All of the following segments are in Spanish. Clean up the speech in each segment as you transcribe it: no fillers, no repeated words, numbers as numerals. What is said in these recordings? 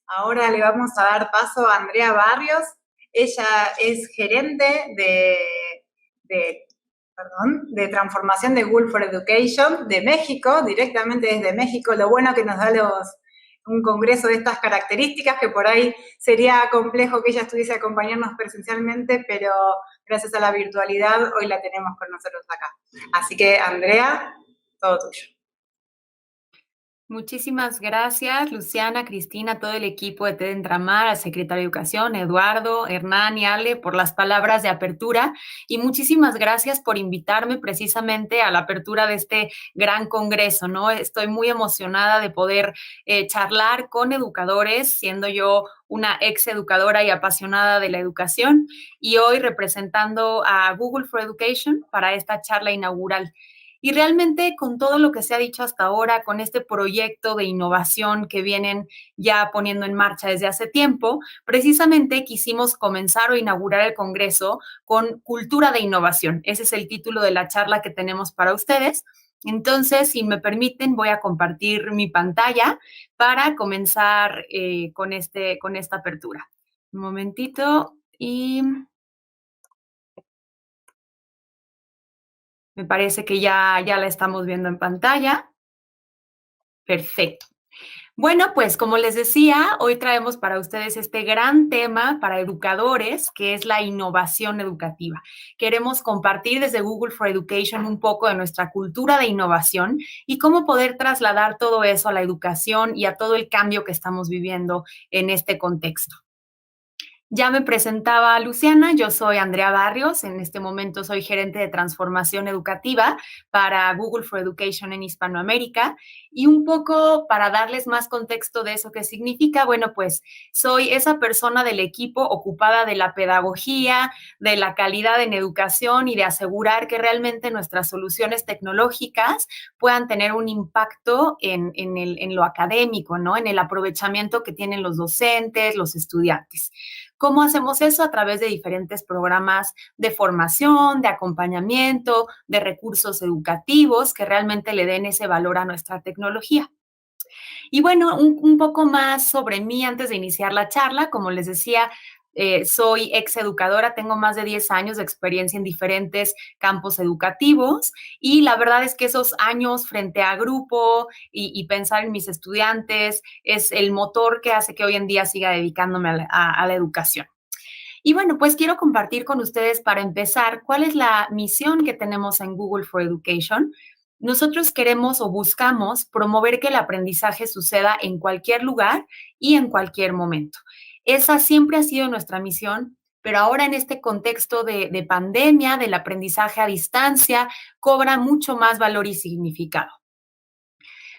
Ahora le vamos a dar paso a Andrea Barrios. Ella es gerente de, de transformación de Google for Education de México, directamente desde México. Lo bueno que nos da un congreso de estas características, que por ahí sería complejo que ella estuviese a acompañarnos presencialmente, pero gracias a la virtualidad hoy la tenemos con nosotros acá. Así que, Andrea, todo tuyo. Muchísimas gracias, Luciana, Cristina, todo el equipo de TED Entramar, al secretario de Educación, Eduardo, Hernán y Ale, por las palabras de apertura. Y muchísimas gracias por invitarme precisamente a la apertura de este gran congreso, ¿no? Estoy muy emocionada de poder charlar con educadores, siendo yo una ex educadora y apasionada de la educación, y hoy representando a Google for Education para esta charla inaugural. Y realmente con todo lo que se ha dicho hasta ahora, con este proyecto de innovación que vienen ya poniendo en marcha desde hace tiempo, precisamente quisimos comenzar o inaugurar el Congreso con cultura de innovación. Ese es el título de la charla que tenemos para ustedes. Entonces, si me permiten, voy a compartir mi pantalla para comenzar con esta apertura. Un momentito y me parece que ya la estamos viendo en pantalla. Perfecto. Bueno, pues como les decía, hoy traemos para ustedes este gran tema para educadores, que es la innovación educativa. Queremos compartir desde Google for Education un poco de nuestra cultura de innovación y cómo poder trasladar todo eso a la educación y a todo el cambio que estamos viviendo en este contexto. Ya me presentaba Luciana, yo soy Andrea Barrios, en este momento soy gerente de transformación educativa para Google for Education en Hispanoamérica, y un poco para darles más contexto de eso que significa, bueno, pues soy esa persona del equipo ocupada de la pedagogía, de la calidad en educación y de asegurar que realmente nuestras soluciones tecnológicas puedan tener un impacto en lo académico, ¿no? En el aprovechamiento que tienen los docentes, los estudiantes. ¿Cómo hacemos eso? A través de diferentes programas de formación, de acompañamiento, de recursos educativos que realmente le den ese valor a nuestra tecnología. Y bueno, un poco más sobre mí antes de iniciar la charla. Como les decía, soy ex educadora, tengo más de 10 años de experiencia en diferentes campos educativos, y la verdad es que esos años frente a grupo y pensar en mis estudiantes es el motor que hace que hoy en día siga dedicándome a la educación. Y bueno, pues quiero compartir con ustedes para empezar cuál es la misión que tenemos en Google for Education. Nosotros queremos o buscamos promover que el aprendizaje suceda en cualquier lugar y en cualquier momento. Esa siempre ha sido nuestra misión, pero ahora en este contexto de pandemia, del aprendizaje a distancia, cobra mucho más valor y significado.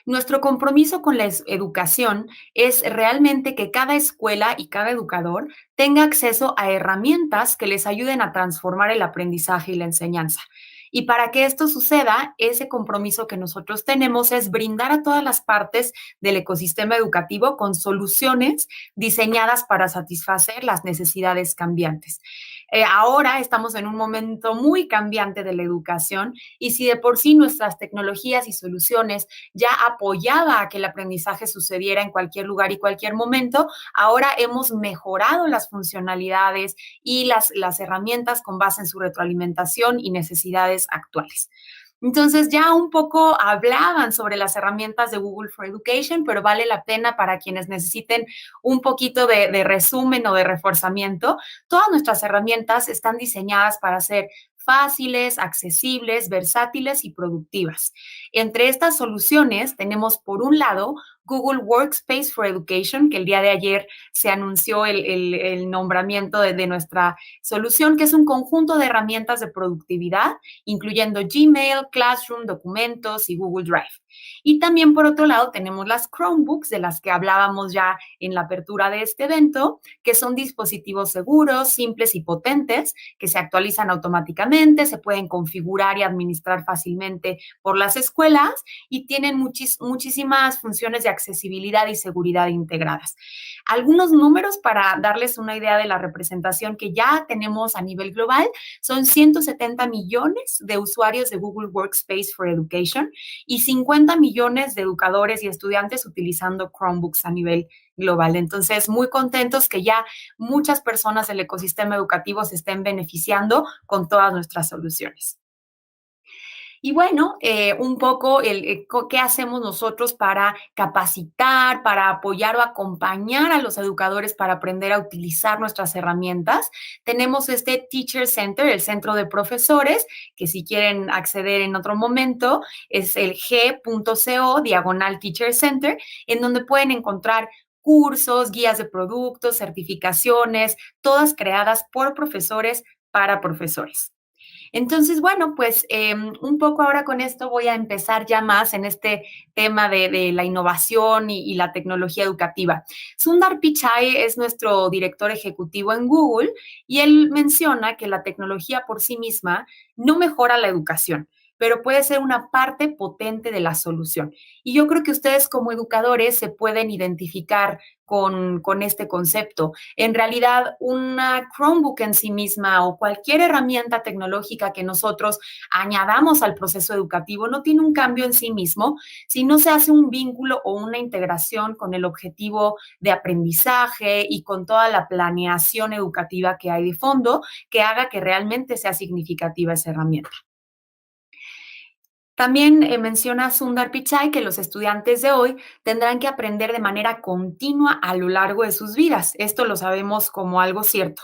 Nuestro compromiso con la educación es realmente que cada escuela y cada educador tenga acceso a herramientas que les ayuden a transformar el aprendizaje y la enseñanza. Y para que esto suceda, ese compromiso que nosotros tenemos es brindar a todas las partes del ecosistema educativo con soluciones diseñadas para satisfacer las necesidades cambiantes. Ahora estamos en un momento muy cambiante de la educación, y si de por sí nuestras tecnologías y soluciones ya apoyaba a que el aprendizaje sucediera en cualquier lugar y cualquier momento, ahora hemos mejorado las funcionalidades y las herramientas con base en su retroalimentación y necesidades actuales. Entonces ya un poco hablaban sobre las herramientas de Google for Education, pero vale la pena para quienes necesiten un poquito de resumen o de reforzamiento. Todas nuestras herramientas están diseñadas para ser fáciles, accesibles, versátiles y productivas. Entre estas soluciones tenemos, por un lado, Google Workspace for Education, que el día de ayer se anunció el nombramiento de nuestra solución, que es un conjunto de herramientas de productividad, incluyendo Gmail, Classroom, documentos y Google Drive. Y también, por otro lado, tenemos las Chromebooks, de las que hablábamos ya en la apertura de este evento, que son dispositivos seguros, simples y potentes, que se actualizan automáticamente, se pueden configurar y administrar fácilmente por las escuelas, y tienen muchísimas funciones de accesibilidad y seguridad integradas. Algunos números para darles una idea de la representación que ya tenemos a nivel global: son 170 millones de usuarios de Google Workspace for Education y 50 50 millones de educadores y estudiantes utilizando Chromebooks a nivel global. Entonces, muy contentos que ya muchas personas del ecosistema educativo se estén beneficiando con todas nuestras soluciones. Y bueno, un poco qué hacemos nosotros para capacitar, para apoyar o acompañar a los educadores para aprender a utilizar nuestras herramientas. Tenemos este Teacher Center, el centro de profesores, que si quieren acceder en otro momento, es el g.co/Teacher Center, en donde pueden encontrar cursos, guías de productos, certificaciones, todas creadas por profesores para profesores. Entonces, bueno, pues un poco ahora con esto voy a empezar ya más en este tema de la innovación y la tecnología educativa. Sundar Pichai es nuestro director ejecutivo en Google y él menciona que la tecnología por sí misma no mejora la educación, pero puede ser una parte potente de la solución. Y yo creo que ustedes como educadores se pueden identificar con este concepto. En realidad, una Chromebook en sí misma o cualquier herramienta tecnológica que nosotros añadamos al proceso educativo no tiene un cambio en sí mismo, si no se hace un vínculo o una integración con el objetivo de aprendizaje y con toda la planeación educativa que hay de fondo que haga que realmente sea significativa esa herramienta. También menciona Sundar Pichai que los estudiantes de hoy tendrán que aprender de manera continua a lo largo de sus vidas. Esto lo sabemos como algo cierto.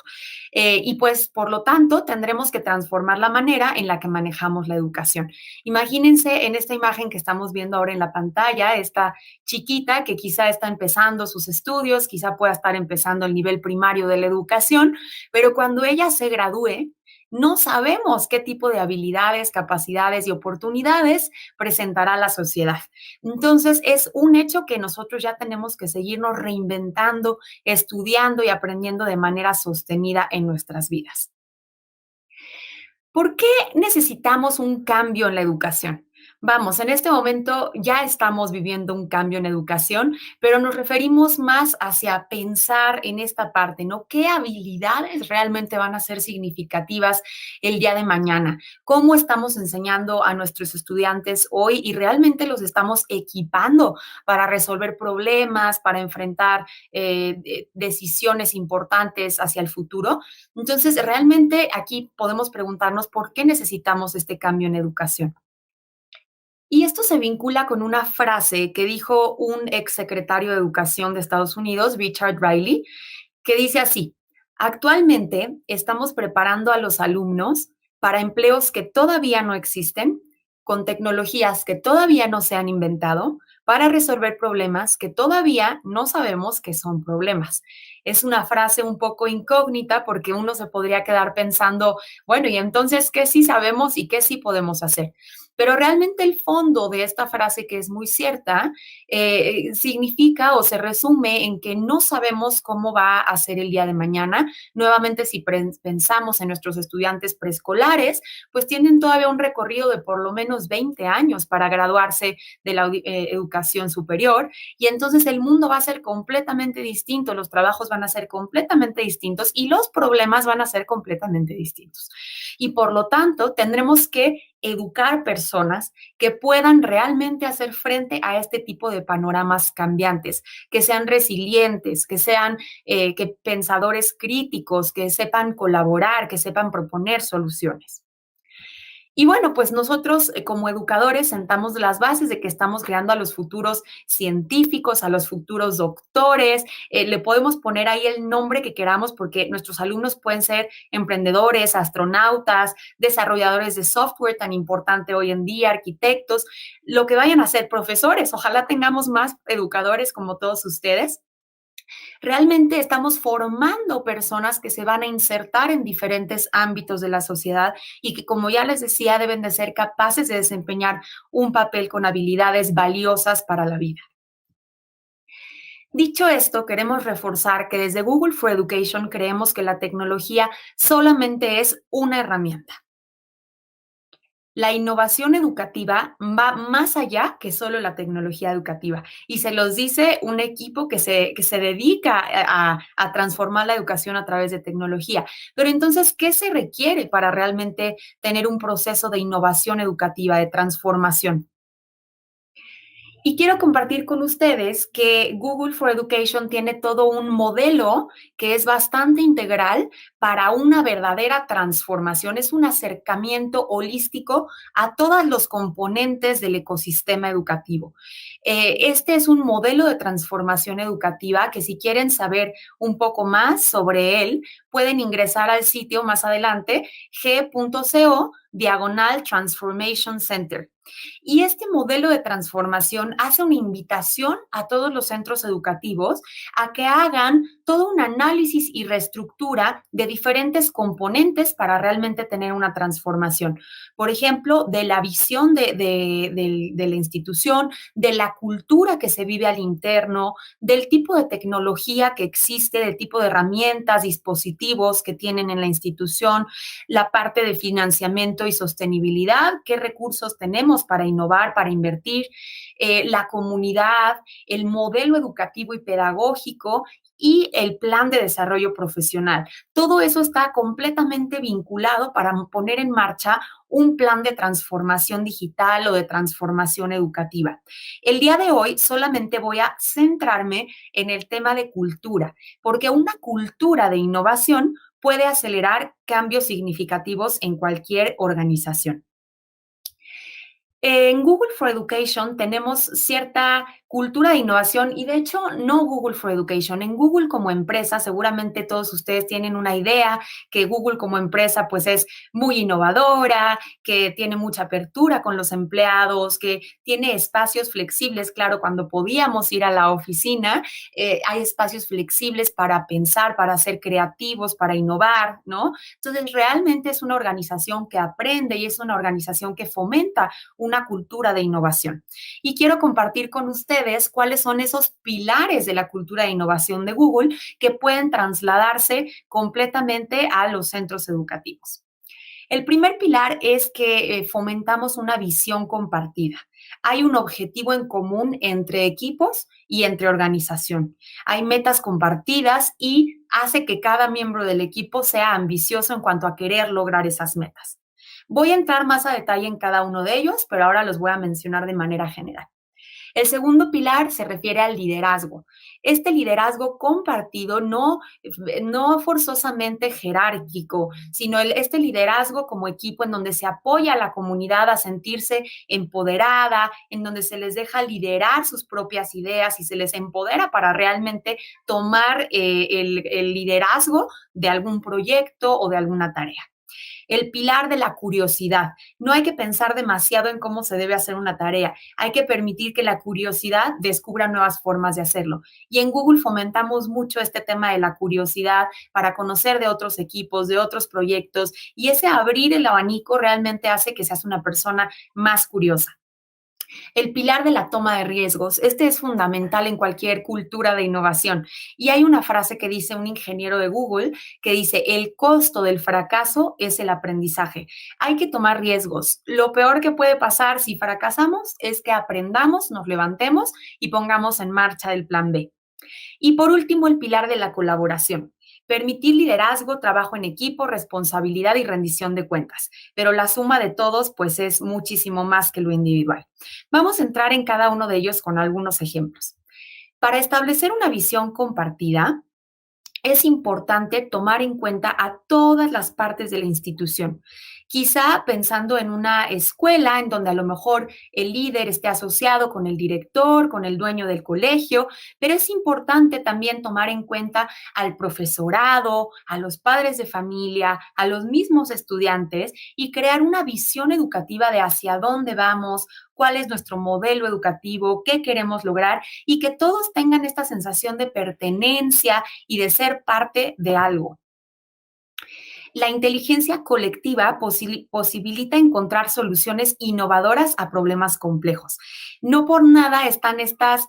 Y pues, por lo tanto, tendremos que transformar la manera en la que manejamos la educación. Imagínense en esta imagen que estamos viendo ahora en la pantalla, esta chiquita que quizá está empezando sus estudios, quizá pueda estar empezando el nivel primario de la educación, pero cuando ella se gradúe, no sabemos qué tipo de habilidades, capacidades y oportunidades presentará la sociedad. Entonces, es un hecho que nosotros ya tenemos que seguirnos reinventando, estudiando y aprendiendo de manera sostenida en nuestras vidas. ¿Por qué necesitamos un cambio en la educación? Vamos, en este momento ya estamos viviendo un cambio en educación, pero nos referimos más hacia pensar en esta parte, ¿no? ¿Qué habilidades realmente van a ser significativas el día de mañana? ¿Cómo estamos enseñando a nuestros estudiantes hoy y realmente los estamos equipando para resolver problemas, para enfrentar decisiones importantes hacia el futuro? Entonces, realmente aquí podemos preguntarnos por qué necesitamos este cambio en educación. Y esto se vincula con una frase que dijo un exsecretario de Educación de Estados Unidos, Richard Riley, que dice así: actualmente estamos preparando a los alumnos para empleos que todavía no existen, con tecnologías que todavía no se han inventado, para resolver problemas que todavía no sabemos que son problemas. Es una frase un poco incógnita porque uno se podría quedar pensando, bueno, ¿y entonces qué sí sabemos y qué sí podemos hacer? Pero realmente el fondo de esta frase, que es muy cierta, significa o se resume en que no sabemos cómo va a ser el día de mañana. Nuevamente, si pensamos en nuestros estudiantes preescolares, pues tienen todavía un recorrido de por lo menos 20 años para graduarse de la educación superior y entonces el mundo va a ser completamente distinto, los trabajos van a ser completamente distintos y los problemas van a ser completamente distintos. Y por lo tanto, tendremos que educar personas que puedan realmente hacer frente a este tipo de panoramas cambiantes, que sean resilientes, que sean que pensadores críticos, que sepan colaborar, que sepan proponer soluciones. Y bueno, pues nosotros como educadores sentamos las bases de que estamos creando a los futuros científicos, a los futuros doctores, le podemos poner ahí el nombre que queramos porque nuestros alumnos pueden ser emprendedores, astronautas, desarrolladores de software tan importante hoy en día, arquitectos, lo que vayan a ser, profesores. Ojalá tengamos más educadores como todos ustedes. Realmente estamos formando personas que se van a insertar en diferentes ámbitos de la sociedad y que, como ya les decía, deben de ser capaces de desempeñar un papel con habilidades valiosas para la vida. Dicho esto, queremos reforzar que desde Google for Education creemos que la tecnología solamente es una herramienta. La innovación educativa va más allá que solo la tecnología educativa. Y se los dice un equipo que se dedica a transformar la educación a través de tecnología. Pero entonces, ¿qué se requiere para realmente tener un proceso de innovación educativa, de transformación? Y quiero compartir con ustedes que Google for Education tiene todo un modelo que es bastante integral para una verdadera transformación. Es un acercamiento holístico a todos los componentes del ecosistema educativo. Este es un modelo de transformación educativa que si quieren saber un poco más sobre él, pueden ingresar al sitio más adelante, g.co/Transformation Center. Y este modelo de transformación hace una invitación a todos los centros educativos a que hagan todo un análisis y reestructura de diferentes componentes para realmente tener una transformación. Por ejemplo, de la visión de la institución, de la cultura que se vive al interno, del tipo de tecnología que existe, del tipo de herramientas, dispositivos que tienen en la institución, la parte de financiamiento y sostenibilidad, qué recursos tenemos para innovar, para invertir, la comunidad, el modelo educativo y pedagógico y el plan de desarrollo profesional. Todo eso está completamente vinculado para poner en marcha un plan de transformación digital o de transformación educativa. El día de hoy solamente voy a centrarme en el tema de cultura, porque una cultura de innovación puede acelerar cambios significativos en cualquier organización. En Google for Education tenemos cierta cultura de innovación y de hecho no Google for Education, en Google como empresa seguramente todos ustedes tienen una idea que Google como empresa pues es muy innovadora, que tiene mucha apertura con los empleados, que tiene espacios flexibles, claro, cuando podíamos ir a la oficina, hay espacios flexibles para pensar, para ser creativos, para innovar, ¿no? Entonces realmente es una organización que aprende y es una organización que fomenta una cultura de innovación. Y quiero compartir con ustedes cuáles son esos pilares de la cultura de innovación de Google que pueden trasladarse completamente a los centros educativos. El primer pilar es que fomentamos una visión compartida. Hay un objetivo en común entre equipos y entre organización. Hay metas compartidas y hace que cada miembro del equipo sea ambicioso en cuanto a querer lograr esas metas. Voy a entrar más a detalle en cada uno de ellos, pero ahora los voy a mencionar de manera general. El segundo pilar se refiere al liderazgo. Este liderazgo compartido, no forzosamente jerárquico, sino este liderazgo como equipo en donde se apoya a la comunidad a sentirse empoderada, en donde se les deja liderar sus propias ideas y se les empodera para realmente tomar el liderazgo de algún proyecto o de alguna tarea. El pilar de la curiosidad. No hay que pensar demasiado en cómo se debe hacer una tarea. Hay que permitir que la curiosidad descubra nuevas formas de hacerlo. Y en Google fomentamos mucho este tema de la curiosidad para conocer de otros equipos, de otros proyectos. Y ese abrir el abanico realmente hace que seas una persona más curiosa. El pilar de la toma de riesgos. Este es fundamental en cualquier cultura de innovación. Y hay una frase que dice un ingeniero de Google que dice, el costo del fracaso es el aprendizaje. Hay que tomar riesgos. Lo peor que puede pasar si fracasamos es que aprendamos, nos levantemos y pongamos en marcha el plan B. Y por último, el pilar de la colaboración. Permitir liderazgo, trabajo en equipo, responsabilidad y rendición de cuentas. Pero la suma de todos, pues, es muchísimo más que lo individual. Vamos a entrar en cada uno de ellos con algunos ejemplos. Para establecer una visión compartida, es importante tomar en cuenta a todas las partes de la institución. Quizá pensando en una escuela en donde a lo mejor el líder esté asociado con el director, con el dueño del colegio, pero es importante también tomar en cuenta al profesorado, a los padres de familia, a los mismos estudiantes y crear una visión educativa de hacia dónde vamos, cuál es nuestro modelo educativo, qué queremos lograr y que todos tengan esta sensación de pertenencia y de ser parte de algo. La inteligencia colectiva posibilita encontrar soluciones innovadoras a problemas complejos. No por nada están estas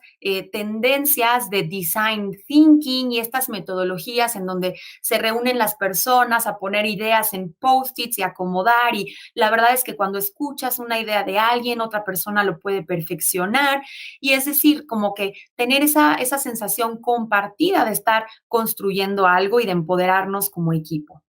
tendencias de design thinking y estas metodologías en donde se reúnen las personas a poner ideas en post-its y acomodar. Y la verdad es que cuando escuchas una idea de alguien, otra persona lo puede perfeccionar. Y es decir, como que tener esa sensación compartida de estar construyendo algo y de empoderarnos como equipo.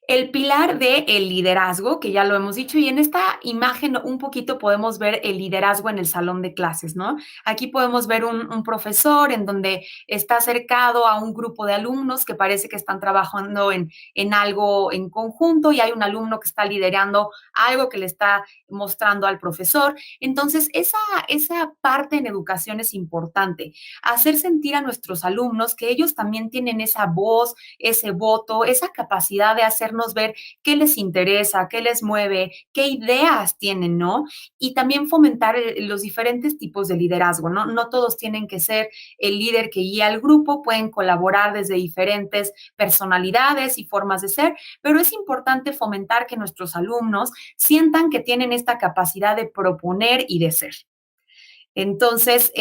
El pilar de el liderazgo, que ya lo hemos dicho, y en esta imagen un poquito podemos ver el liderazgo en el salón de clases, ¿no? Aquí podemos ver un profesor en donde está acercado a un grupo de alumnos que parece que están trabajando en algo en conjunto y hay un alumno que está liderando algo que le está mostrando al profesor. Entonces, esa parte en educación es importante, hacer sentir a nuestros alumnos que ellos también tienen esa voz, ese voto, esa capacidad de hacernos ver qué les interesa, qué les mueve, qué ideas tienen, ¿no? Y también fomentar los diferentes tipos de liderazgo, ¿no? No todos tienen que ser el líder que guía al grupo, pueden colaborar desde diferentes personalidades y formas de ser, pero es importante fomentar que nuestros alumnos sientan que tienen esta capacidad de proponer y de ser. Entonces,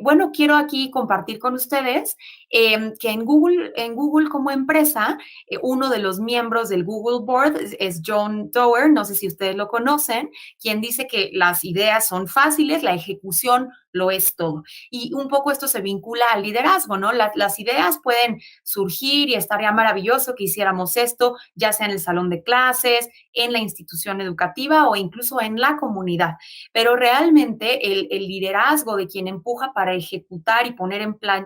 bueno, quiero aquí compartir con ustedes que en Google como empresa, uno de los miembros del Google Board es John Doerr, no sé si ustedes lo conocen, quien dice que las ideas son fáciles, la ejecución lo es todo. Y un poco esto se vincula al liderazgo, ¿no? Las ideas pueden surgir y estaría maravilloso que hiciéramos esto, ya sea en el salón de clases, en la institución educativa o incluso en la comunidad, pero realmente el liderazgo de quien empuja para ejecutar y poner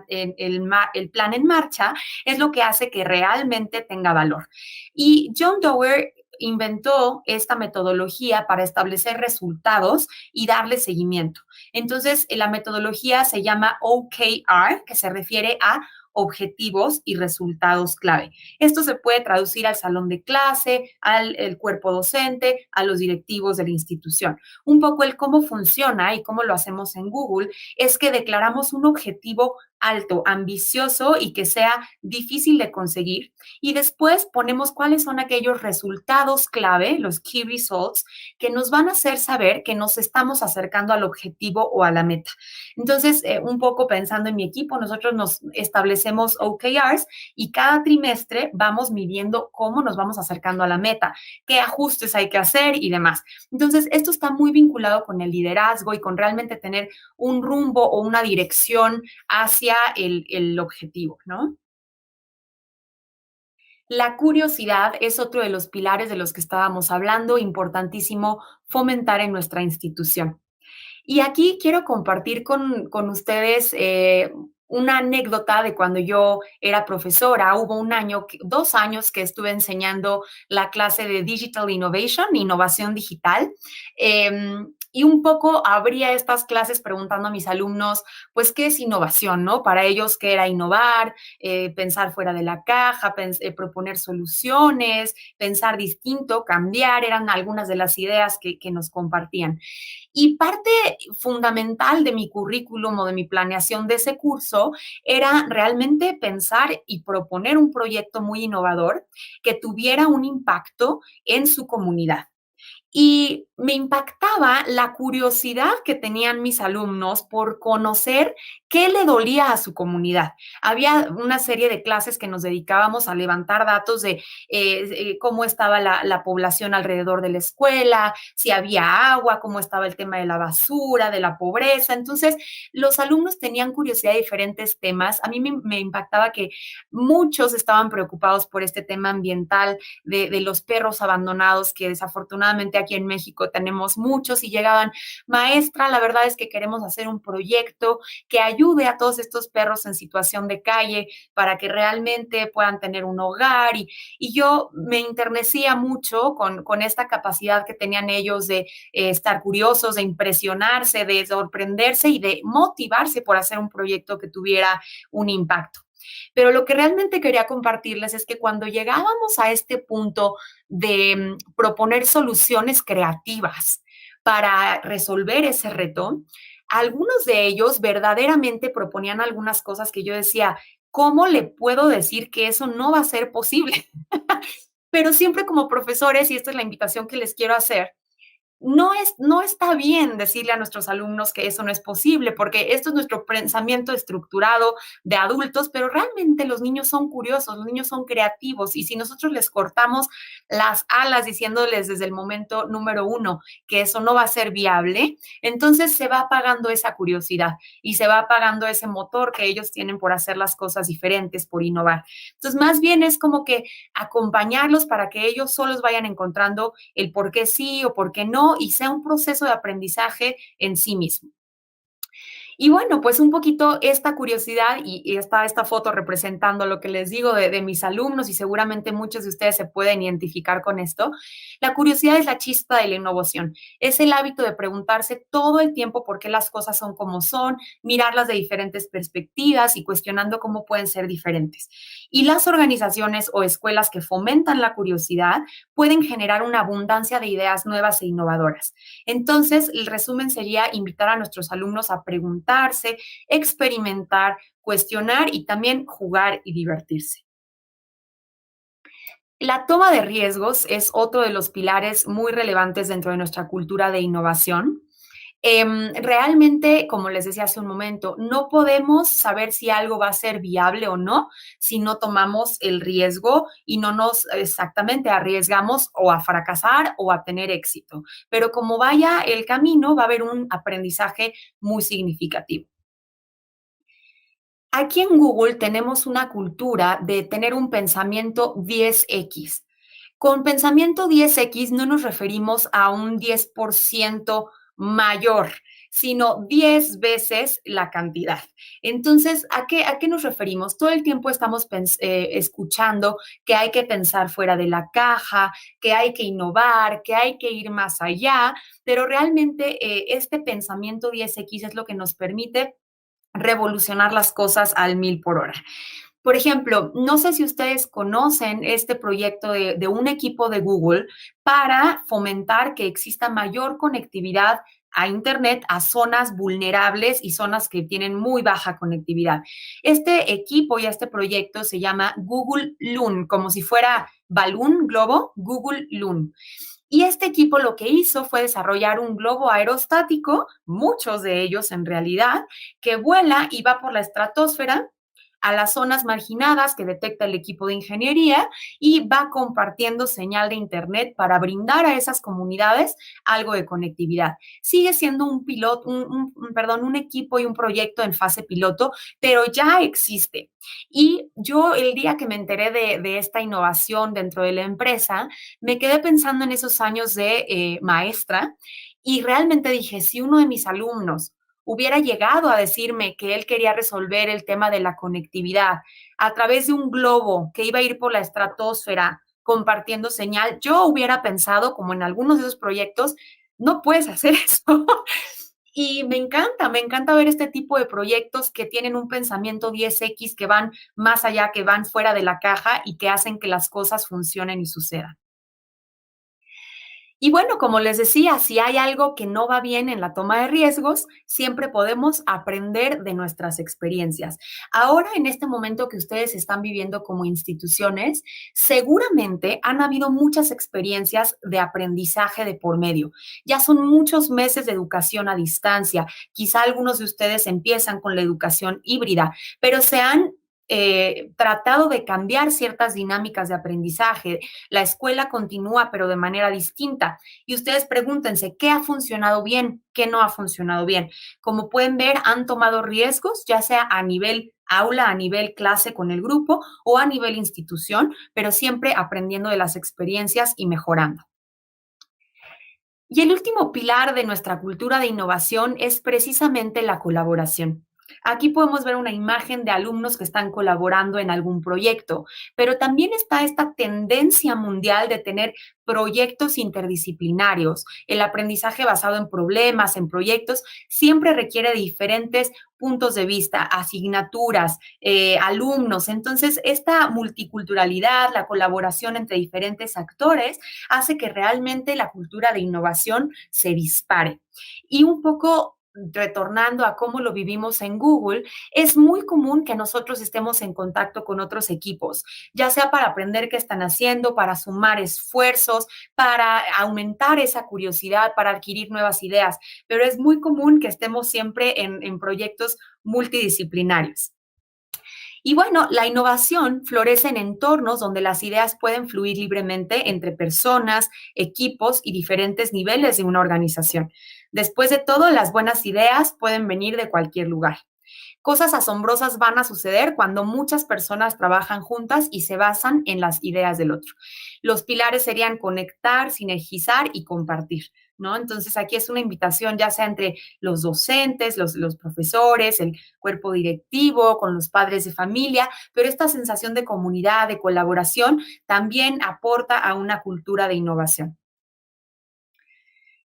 el plan en marcha es lo que hace que realmente tenga valor. Y John Doerr inventó esta metodología para establecer resultados y darle seguimiento. Entonces, la metodología se llama OKR, que se refiere a objetivos y resultados clave. Esto se puede traducir al salón de clase, al el cuerpo docente, a los directivos de la institución. Un poco el cómo funciona y cómo lo hacemos en Google es que declaramos un objetivo alto, ambicioso y que sea difícil de conseguir. Y después ponemos cuáles son aquellos resultados clave, los key results, que nos van a hacer saber que nos estamos acercando al objetivo o a la meta. Entonces, un poco pensando en mi equipo, nosotros nos establecemos OKRs y cada trimestre vamos midiendo cómo nos vamos acercando a la meta, qué ajustes hay que hacer y demás. Entonces, esto está muy vinculado con el liderazgo y con realmente tener un rumbo o una dirección hacia el objetivo, ¿no? La curiosidad es otro de los pilares de los que estábamos hablando, importantísimo fomentar en nuestra institución. Y aquí quiero compartir con ustedes una anécdota de cuando yo era profesora. Hubo 2 años que estuve enseñando la clase de Digital Innovation, innovación digital. Y un poco abría estas clases preguntando a mis alumnos, pues, ¿qué es innovación, no? Para ellos, ¿qué era innovar? Pensar fuera de la caja, proponer soluciones, pensar distinto, cambiar, eran algunas de las ideas que nos compartían. Y parte fundamental de mi currículum o de mi planeación de ese curso era realmente pensar y proponer un proyecto muy innovador que tuviera un impacto en su comunidad. Y me impactaba la curiosidad que tenían mis alumnos por conocer qué le dolía a su comunidad. Había una serie de clases que nos dedicábamos a levantar datos de cómo estaba la población alrededor de la escuela, si había agua, cómo estaba el tema de la basura, de la pobreza. Entonces, los alumnos tenían curiosidad de diferentes temas. A mí me impactaba que muchos estaban preocupados por este tema ambiental de los perros abandonados, que desafortunadamente aquí en México tenemos muchos, y llegaban, maestra, la verdad es que queremos hacer un proyecto que ayude a todos estos perros en situación de calle para que realmente puedan tener un hogar. Y yo me internecía mucho con esta capacidad que tenían ellos de estar curiosos, de impresionarse, de sorprenderse y de motivarse por hacer un proyecto que tuviera un impacto. Pero lo que realmente quería compartirles es que cuando llegábamos a este punto de proponer soluciones creativas para resolver ese reto, algunos de ellos verdaderamente proponían algunas cosas que yo decía, ¿cómo le puedo decir que eso no va a ser posible? Pero siempre como profesores, y esta es la invitación que les quiero hacer, no está bien decirle a nuestros alumnos que eso no es posible, porque esto es nuestro pensamiento estructurado de adultos, pero realmente los niños son curiosos, los niños son creativos, y si nosotros les cortamos las alas diciéndoles desde el momento número uno que eso no va a ser viable, entonces se va apagando esa curiosidad y se va apagando ese motor que ellos tienen por hacer las cosas diferentes, por innovar. Entonces, más bien es como que acompañarlos para que ellos solos vayan encontrando el por qué sí o por qué no, y sea un proceso de aprendizaje en sí mismo. Y bueno, pues un poquito esta curiosidad y está esta foto representando lo que les digo de mis alumnos, y seguramente muchos de ustedes se pueden identificar con esto. La curiosidad es la chispa de la innovación. Es el hábito de preguntarse todo el tiempo por qué las cosas son como son, mirarlas de diferentes perspectivas y cuestionando cómo pueden ser diferentes. Y las organizaciones o escuelas que fomentan la curiosidad pueden generar una abundancia de ideas nuevas e innovadoras. Entonces, el resumen sería invitar a nuestros alumnos a preguntarse, experimentar, cuestionar y también jugar y divertirse. La toma de riesgos es otro de los pilares muy relevantes dentro de nuestra cultura de innovación. Realmente, como les decía hace un momento, no podemos saber si algo va a ser viable o no si no tomamos el riesgo y no nos exactamente arriesgamos o a fracasar o a tener éxito. Pero como vaya el camino, va a haber un aprendizaje muy significativo. Aquí en Google tenemos una cultura de tener un pensamiento 10X. Con pensamiento 10X no nos referimos a un 10% mayor, sino 10 veces la cantidad. Entonces, ¿a qué nos referimos? Todo el tiempo estamos escuchando que hay que pensar fuera de la caja, que hay que innovar, que hay que ir más allá, pero realmente este pensamiento 10X es lo que nos permite revolucionar las cosas al 1000 por hora. Por ejemplo, no sé si ustedes conocen este proyecto de un equipo de Google para fomentar que exista mayor conectividad a Internet a zonas vulnerables y zonas que tienen muy baja conectividad. Este equipo y este proyecto se llama Google Loon, como si fuera balloon, globo, Google Loon. Y este equipo lo que hizo fue desarrollar un globo aerostático, muchos de ellos en realidad, que vuela y va por la estratosfera a las zonas marginadas que detecta el equipo de ingeniería y va compartiendo señal de Internet para brindar a esas comunidades algo de conectividad. Sigue siendo un piloto, un equipo y un proyecto en fase piloto, pero ya existe. Y yo el día que me enteré de esta innovación dentro de la empresa, me quedé pensando en esos años de maestra, y realmente dije, si uno de mis alumnos hubiera llegado a decirme que él quería resolver el tema de la conectividad a través de un globo que iba a ir por la estratosfera compartiendo señal, yo hubiera pensado, como en algunos de esos proyectos, no puedes hacer eso. Y me encanta ver este tipo de proyectos que tienen un pensamiento 10X, que van más allá, que van fuera de la caja y que hacen que las cosas funcionen y sucedan. Y bueno, como les decía, si hay algo que no va bien en la toma de riesgos, siempre podemos aprender de nuestras experiencias. Ahora, en este momento que ustedes están viviendo como instituciones, seguramente han habido muchas experiencias de aprendizaje de por medio. Ya son muchos meses de educación a distancia. Quizá algunos de ustedes empiezan con la educación híbrida, pero se han tratado de cambiar ciertas dinámicas de aprendizaje. La escuela continúa, pero de manera distinta. Y ustedes pregúntense, ¿qué ha funcionado bien? ¿Qué no ha funcionado bien? Como pueden ver, han tomado riesgos, ya sea a nivel aula, a nivel clase con el grupo o a nivel institución, pero siempre aprendiendo de las experiencias y mejorando. Y el último pilar de nuestra cultura de innovación es precisamente la colaboración. Aquí podemos ver una imagen de alumnos que están colaborando en algún proyecto, pero también está esta tendencia mundial de tener proyectos interdisciplinarios. El aprendizaje basado en problemas, en proyectos, siempre requiere diferentes puntos de vista, asignaturas, alumnos. Entonces, esta multiculturalidad, la colaboración entre diferentes actores, hace que realmente la cultura de innovación se dispare. Y un poco retornando a cómo lo vivimos en Google, es muy común que nosotros estemos en contacto con otros equipos, ya sea para aprender qué están haciendo, para sumar esfuerzos, para aumentar esa curiosidad, para adquirir nuevas ideas, pero es muy común que estemos siempre en proyectos multidisciplinarios. Y bueno, la innovación florece en entornos donde las ideas pueden fluir libremente entre personas, equipos y diferentes niveles de una organización. Después de todo, las buenas ideas pueden venir de cualquier lugar. Cosas asombrosas van a suceder cuando muchas personas trabajan juntas y se basan en las ideas del otro. Los pilares serían conectar, sinergizar y compartir, ¿no? Entonces aquí es una invitación ya sea entre los docentes, los profesores, el cuerpo directivo, con los padres de familia, pero esta sensación de comunidad, de colaboración, también aporta a una cultura de innovación.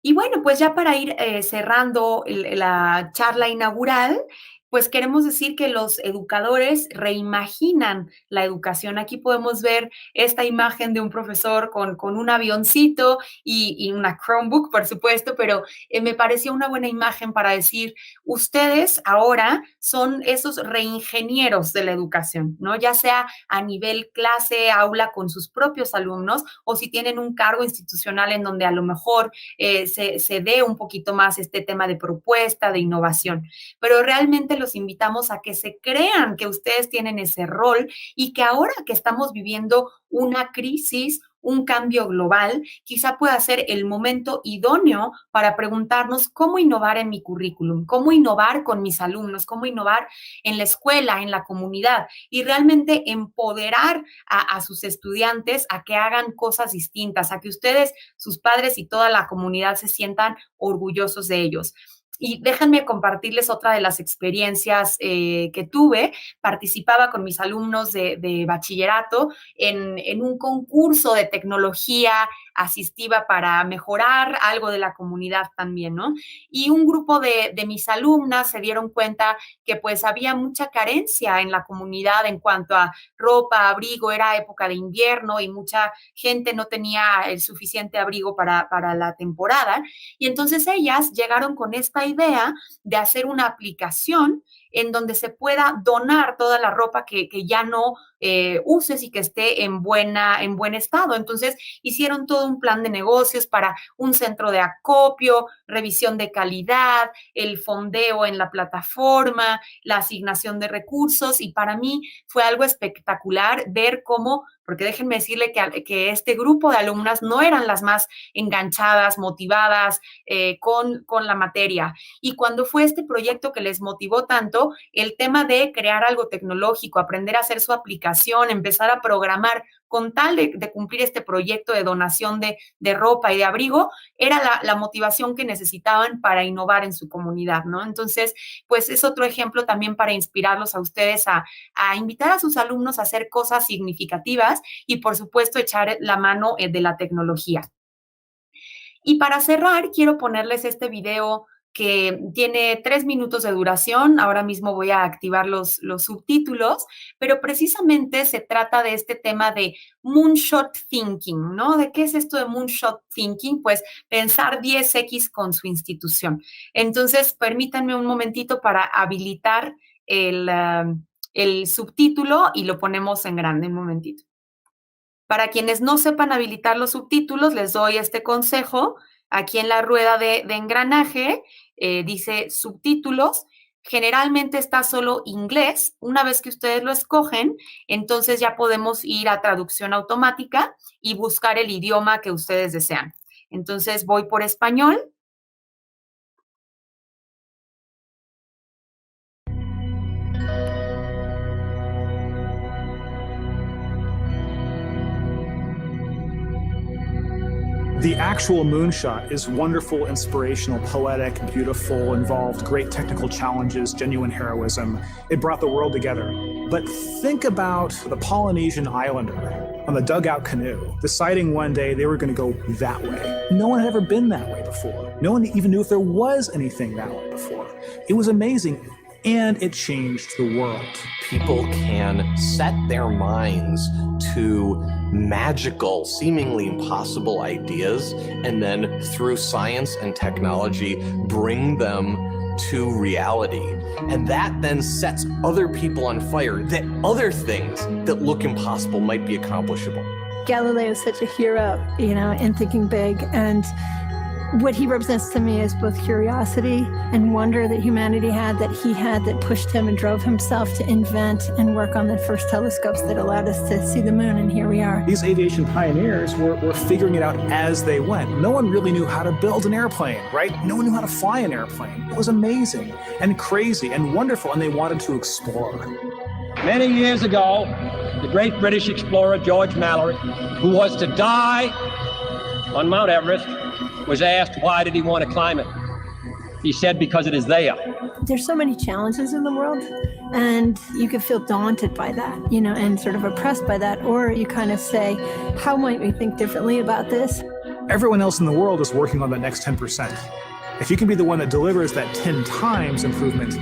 Y bueno, pues ya para ir cerrando la charla inaugural, pues queremos decir que los educadores reimaginan la educación. Aquí podemos ver esta imagen de un profesor con un avioncito y una Chromebook, por supuesto, pero me pareció una buena imagen para decir, ustedes ahora son esos reingenieros de la educación, ¿no? Ya sea a nivel clase, aula, con sus propios alumnos, o si tienen un cargo institucional en donde a lo mejor se dé un poquito más este tema de propuesta, de innovación. Pero realmente los invitamos a que se crean que ustedes tienen ese rol y que ahora que estamos viviendo una crisis, un cambio global, quizá pueda ser el momento idóneo para preguntarnos cómo innovar en mi currículum, cómo innovar con mis alumnos, cómo innovar en la escuela, en la comunidad y realmente empoderar a sus estudiantes a que hagan cosas distintas, a que ustedes, sus padres y toda la comunidad se sientan orgullosos de ellos. Y déjenme compartirles otra de las experiencias que tuve. Participaba con mis alumnos de bachillerato en un concurso de tecnología asistiva para mejorar algo de la comunidad también, ¿no? Y un grupo de mis alumnas se dieron cuenta que pues había mucha carencia en la comunidad en cuanto a ropa, abrigo, era época de invierno y mucha gente no tenía el suficiente abrigo para la temporada. Y entonces ellas llegaron con esta idea de hacer una aplicación en donde se pueda donar toda la ropa que ya no uses y que esté en buen estado. Entonces hicieron todo un plan de negocios para un centro de acopio, revisión de calidad, el fondeo en la plataforma, la asignación de recursos y para mí fue algo espectacular ver cómo, porque déjenme decirle que este grupo de alumnas no eran las más enganchadas, motivadas con la materia. Y cuando fue este proyecto que les motivó tanto, el tema de crear algo tecnológico, aprender a hacer su aplicación, empezar a programar con tal de cumplir este proyecto de donación de ropa y de abrigo, era la motivación que necesitaban para innovar en su comunidad, ¿no? Entonces, pues es otro ejemplo también para inspirarlos a ustedes a invitar a sus alumnos a hacer cosas significativas y, por supuesto, echar la mano de la tecnología. Y para cerrar, quiero ponerles este video que tiene 3 minutos de duración. Ahora mismo voy a activar los subtítulos, pero precisamente se trata de este tema de moonshot thinking, ¿no? ¿De qué es esto de moonshot thinking? Pues pensar 10X con su institución. Entonces, permítanme un momentito para habilitar el subtítulo y lo ponemos en grande, un momentito. Para quienes no sepan habilitar los subtítulos, les doy este consejo. Aquí en la rueda de engranaje dice subtítulos. Generalmente está solo inglés. Una vez que ustedes lo escogen, entonces ya podemos ir a traducción automática y buscar el idioma que ustedes desean. Entonces voy por español. The actual moonshot is wonderful, inspirational, poetic, beautiful, involved great technical challenges, genuine heroism. It brought the world together. But think about the Polynesian islander on the dugout canoe, deciding one day they were going to go that way. No one had ever been that way before. No one even knew if there was anything that way before. It was amazing, and it changed the world. People can set their minds to magical, seemingly impossible ideas, and then through science and technology, bring them to reality. And that then sets other people on fire, that other things that look impossible might be accomplishable. Galileo is such a hero, in thinking big. And what he represents to me is both curiosity and wonder that humanity had, that pushed him and drove himself to invent and work on the first telescopes that allowed us to see the moon, and here we are. These aviation pioneers were figuring it out as they went. No one really knew how to build an airplane, right? No one knew how to fly an airplane. It was amazing and crazy and wonderful, and they wanted to explore. Many years ago, the great British explorer George Mallory, who was to die on Mount Everest, was asked why did he want to climb it. He said, because it is there. There's so many challenges in the world, and you can feel daunted by that, and sort of oppressed by that, or you kind of say, how might we think differently about this? Everyone else in the world is working on that next 10%. If you can be the one that delivers that 10 times improvement,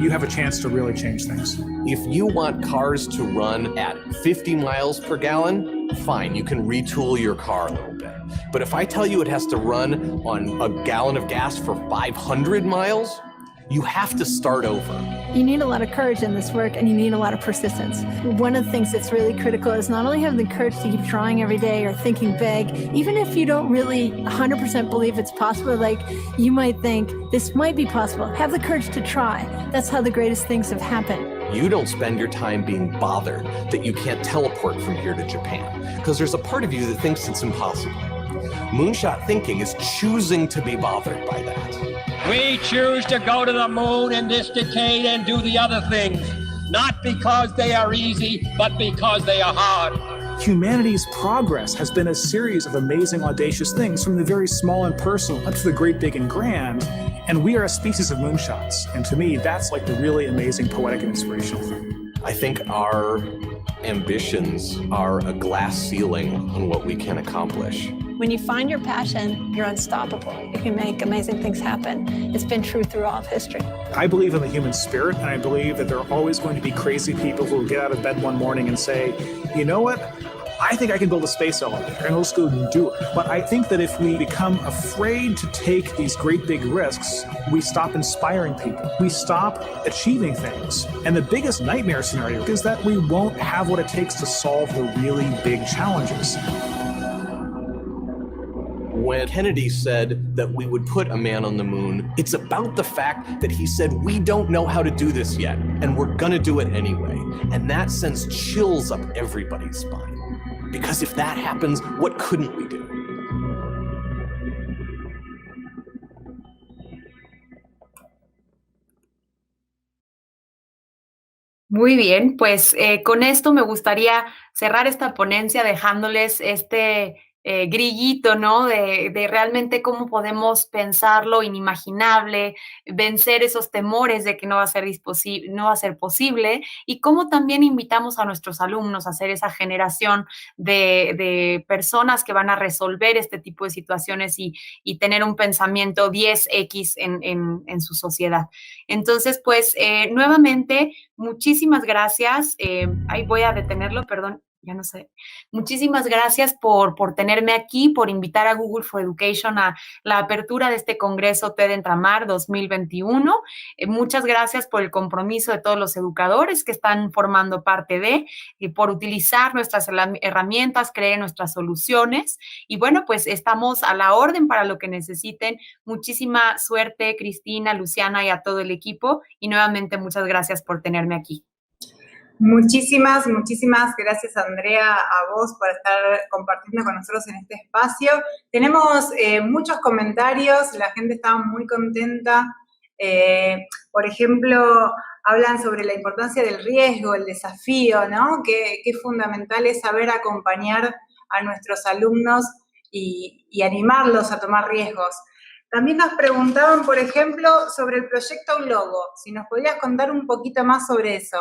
you have a chance to really change things. If you want cars to run at 50 miles per gallon, fine, you can retool your car a little bit. But if I tell you it has to run on a gallon of gas for 500 miles, you have to start over. You need a lot of courage in this work, and you need a lot of persistence. One of the things that's really critical is not only having the courage to keep trying every day or thinking big, even if you don't really 100% believe it's possible, like you might think this might be possible, have the courage to try. That's how the greatest things have happened. You don't spend your time being bothered that you can't teleport from here to Japan, because there's a part of you that thinks it's impossible. Moonshot thinking is choosing to be bothered by that. We choose to go to the moon in this decade and do the other things, not because they are easy, but because they are hard. Humanity's progress has been a series of amazing, audacious things, from the very small and personal up to the great, big, and grand. And we are a species of moonshots. And to me, that's like the really amazing, poetic, and inspirational thing. I think our ambitions are a glass ceiling on what we can accomplish. When you find your passion, you're unstoppable. You can make amazing things happen. It's been true through all of history. I believe in the human spirit, and I believe that there are always going to be crazy people who will get out of bed one morning and say, you know what? I think I can build a space elevator, and let's go and do it. But I think that if we become afraid to take these great big risks, we stop inspiring people. We stop achieving things. And the biggest nightmare scenario is that we won't have what it takes to solve the really big challenges. When Kennedy said that we would put a man on the moon, it's about the fact that he said, we don't know how to do this yet, and we're gonna do it anyway. And that sends chills up everybody's spine. Because if that happens, what couldn't we do? Muy bien, pues con esto me gustaría cerrar esta ponencia dejándoles este grillito, ¿no? De realmente cómo podemos pensar lo inimaginable, vencer esos temores de que no va a ser posible, y cómo también invitamos a nuestros alumnos a ser esa generación de personas que van a resolver este tipo de situaciones y tener un pensamiento 10X en su sociedad. Entonces, pues, nuevamente, muchísimas gracias. Ahí voy a detenerlo, perdón. Ya no sé. Muchísimas gracias por tenerme aquí, por invitar a Google for Education a la apertura de este Congreso TED Entramar 2021. Muchas gracias por el compromiso de todos los educadores que están formando parte por utilizar nuestras herramientas, creer nuestras soluciones. Y bueno, pues estamos a la orden para lo que necesiten. Muchísima suerte, Cristina, Luciana y a todo el equipo. Y nuevamente, muchas gracias por tenerme aquí. Muchísimas gracias, Andrea, a vos por estar compartiendo con nosotros en este espacio. Tenemos muchos comentarios, la gente está muy contenta. Por ejemplo, hablan sobre la importancia del riesgo, el desafío, ¿no? Que fundamental es saber acompañar a nuestros alumnos y animarlos a tomar riesgos. También nos preguntaban, por ejemplo, sobre el proyecto Globo. Si nos podrías contar un poquito más sobre eso.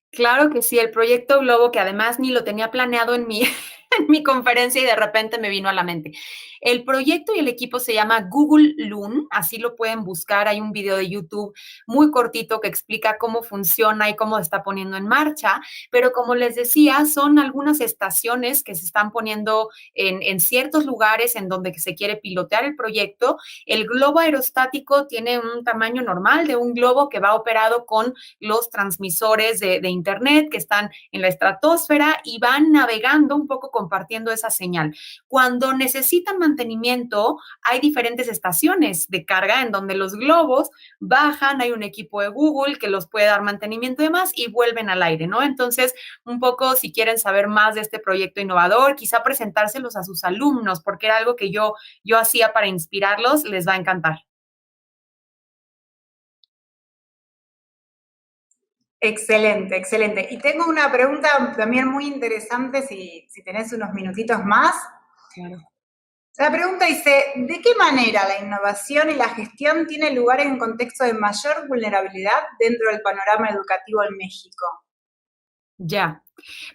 Claro que sí, el proyecto Globo, que además ni lo tenía planeado en mi conferencia y de repente me vino a la mente. El proyecto y el equipo se llama Google Loon, así lo pueden buscar. Hay un video de YouTube muy cortito que explica cómo funciona y cómo se está poniendo en marcha, pero como les decía, son algunas estaciones que se están poniendo en ciertos lugares en donde se quiere pilotear el proyecto. El globo aerostático tiene un tamaño normal de un globo que va operado con los transmisores de Internet que están en la estratosfera y van navegando un poco compartiendo esa señal. Cuando necesitan mantenimiento, hay diferentes estaciones de carga en donde los globos bajan, hay un equipo de Google que los puede dar mantenimiento y demás y vuelven al aire, ¿no? Entonces, un poco si quieren saber más de este proyecto innovador, quizá presentárselos a sus alumnos, porque era algo que yo hacía para inspirarlos, les va a encantar. Excelente, excelente. Y tengo una pregunta también muy interesante, si tenés unos minutitos más. Claro. La pregunta dice, ¿de qué manera la innovación y la gestión tiene lugar en un contexto de mayor vulnerabilidad dentro del panorama educativo en México? Ya.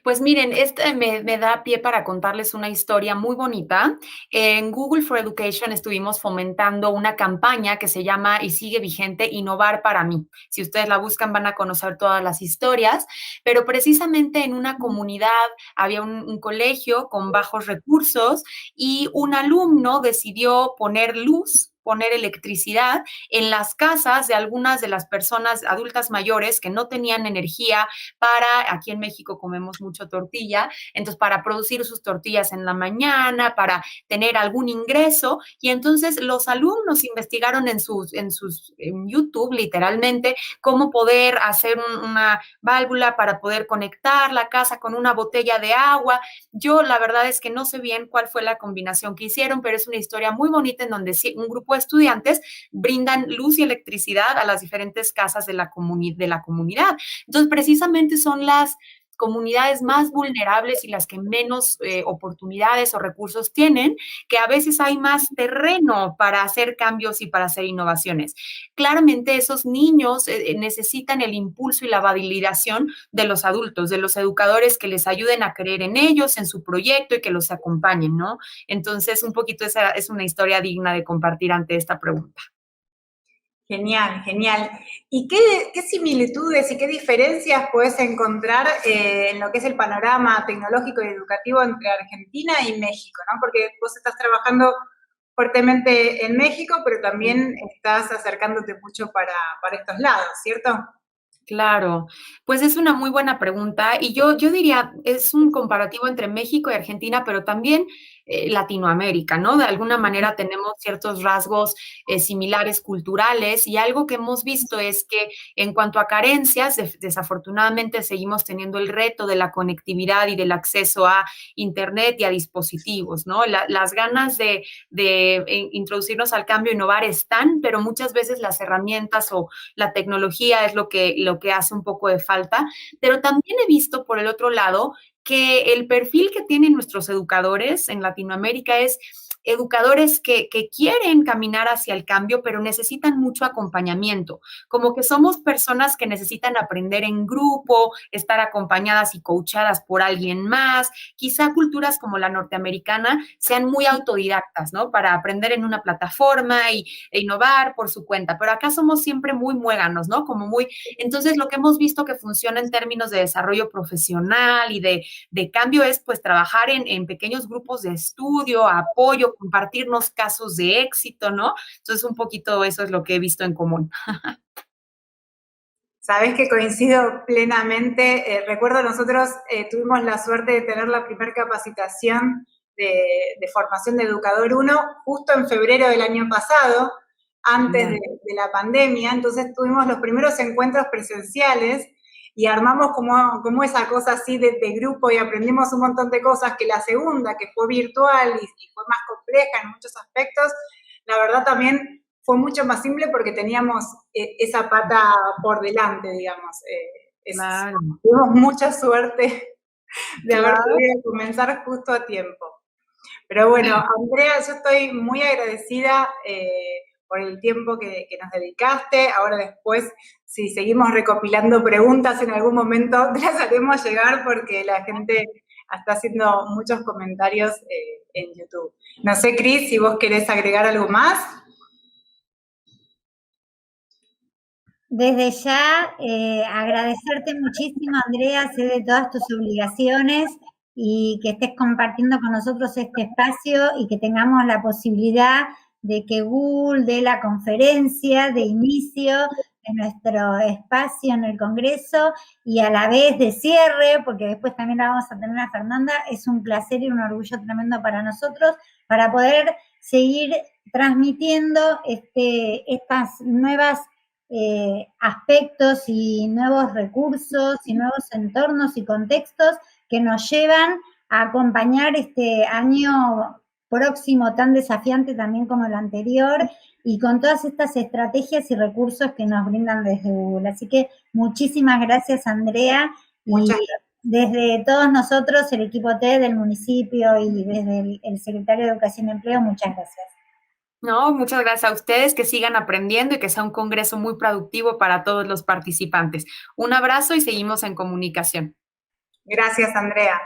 Pues miren, este me da pie para contarles una historia muy bonita. En Google for Education estuvimos fomentando una campaña que se llama y sigue vigente, Innovar para mí. Si ustedes la buscan van a conocer todas las historias, pero precisamente en una comunidad había un colegio con bajos recursos y un alumno decidió poner luz, poner electricidad en las casas de algunas de las personas adultas mayores que no tenían energía para, aquí en México comemos mucho tortilla, entonces para producir sus tortillas en la mañana, para tener algún ingreso, y entonces los alumnos investigaron en YouTube literalmente cómo poder hacer una válvula para poder conectar la casa con una botella de agua. Yo la verdad es que no sé bien cuál fue la combinación que hicieron, pero es una historia muy bonita en donde un grupo de estudiantes brindan luz y electricidad a las diferentes casas de la comunidad. Entonces, precisamente son las comunidades más vulnerables y las que menos oportunidades o recursos tienen, que a veces hay más terreno para hacer cambios y para hacer innovaciones. Claramente esos niños necesitan el impulso y la validación de los adultos, de los educadores que les ayuden a creer en ellos, en su proyecto y que los acompañen, ¿no? Entonces, un poquito esa es una historia digna de compartir ante esta pregunta. Genial, genial. ¿Y qué similitudes y qué diferencias puedes encontrar en lo que es el panorama tecnológico y educativo entre Argentina y México, ¿no? Porque vos estás trabajando fuertemente en México, pero también estás acercándote mucho para estos lados, ¿cierto? Claro, pues es una muy buena pregunta y yo diría, es un comparativo entre México y Argentina, pero también Latinoamérica, ¿no? De alguna manera tenemos ciertos rasgos similares culturales y algo que hemos visto es que en cuanto a carencias, desafortunadamente seguimos teniendo el reto de la conectividad y del acceso a Internet y a dispositivos, ¿no? Las ganas de introducirnos al cambio, innovar están, pero muchas veces las herramientas o la tecnología es lo que hace un poco de falta, pero también he visto por el otro lado que el perfil que tienen nuestros educadores en Latinoamérica es educadores que quieren caminar hacia el cambio, pero necesitan mucho acompañamiento, como que somos personas que necesitan aprender en grupo, estar acompañadas y coachadas por alguien más. Quizá culturas como la norteamericana sean muy autodidactas, ¿no? Para aprender en una plataforma e innovar por su cuenta, pero acá somos siempre muy muéganos, ¿no? Entonces lo que hemos visto que funciona en términos de desarrollo profesional y de cambio es pues trabajar en pequeños grupos de estudio, apoyo, compartirnos casos de éxito, ¿no? Entonces, un poquito eso es lo que he visto en común. Sabés que coincido plenamente. Recuerdo nosotros tuvimos la suerte de tener la primera capacitación de formación de Educador 1 justo en febrero del año pasado, antes de la pandemia. Entonces tuvimos los primeros encuentros presenciales y armamos como esa cosa así de grupo y aprendimos un montón de cosas, que la segunda, que fue virtual y fue más compleja en muchos aspectos, la verdad también fue mucho más simple porque teníamos esa pata por delante, digamos. Claro. Tuvimos mucha suerte de haber podido comenzar justo a tiempo. Pero bueno, Andrea, yo estoy muy agradecida por el tiempo que nos dedicaste. Ahora después, si seguimos recopilando preguntas en algún momento, te las haremos llegar porque la gente está haciendo muchos comentarios en YouTube. No sé, Cris, si vos querés agregar algo más. Desde ya, agradecerte muchísimo, Andrea, sé de todas tus obligaciones y que estés compartiendo con nosotros este espacio y que tengamos la posibilidad de que Google dé la conferencia de inicio de nuestro espacio en el Congreso y a la vez de cierre, porque después también la vamos a tener a Fernanda. Es un placer y un orgullo tremendo para nosotros para poder seguir transmitiendo estas nuevas aspectos y nuevos recursos y nuevos entornos y contextos que nos llevan a acompañar este año próximo tan desafiante también como el anterior y con todas estas estrategias y recursos que nos brindan desde Google. Así que muchísimas gracias, Andrea, y desde todos nosotros, el equipo T del municipio y desde el secretario de Educación y Empleo, muchas gracias. No, muchas gracias a ustedes, que sigan aprendiendo y que sea un congreso muy productivo para todos los participantes. Un abrazo y seguimos en comunicación. Gracias, Andrea.